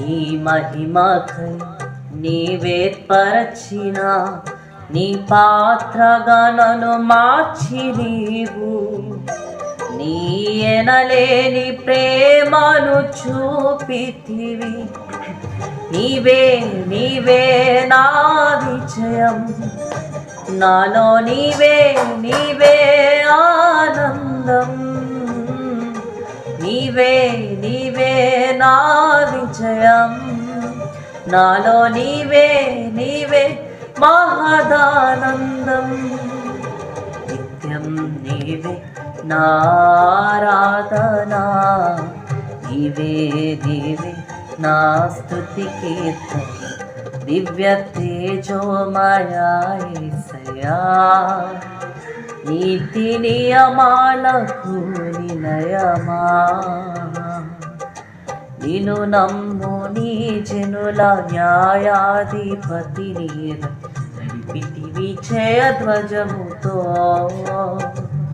నీ మహిమకై నీవేర్పరచిన నీ పాత్రగా నన్ను మార్చి నీవు నీ ఎనలేని ప్రేమను చూపితివి. నీవే నీవే నా విజయం, నాలో నీవే నీవే ఆనందం. నీవే నీవే నా విజయం, నాలో నీవే నీవే మహదానందం. నిత్యం నీవే నారాధనా, నీవే నీవే నా స్తుతి కీర్తన. దివ్య తేజోమయా యేసయ్యా, నీతి నియమాలకు నిలయమా. నిన్ను నమ్ము నీ జనుల న్యాయాధిపతి నీవై నడిపితివి జయధ్వజముతో.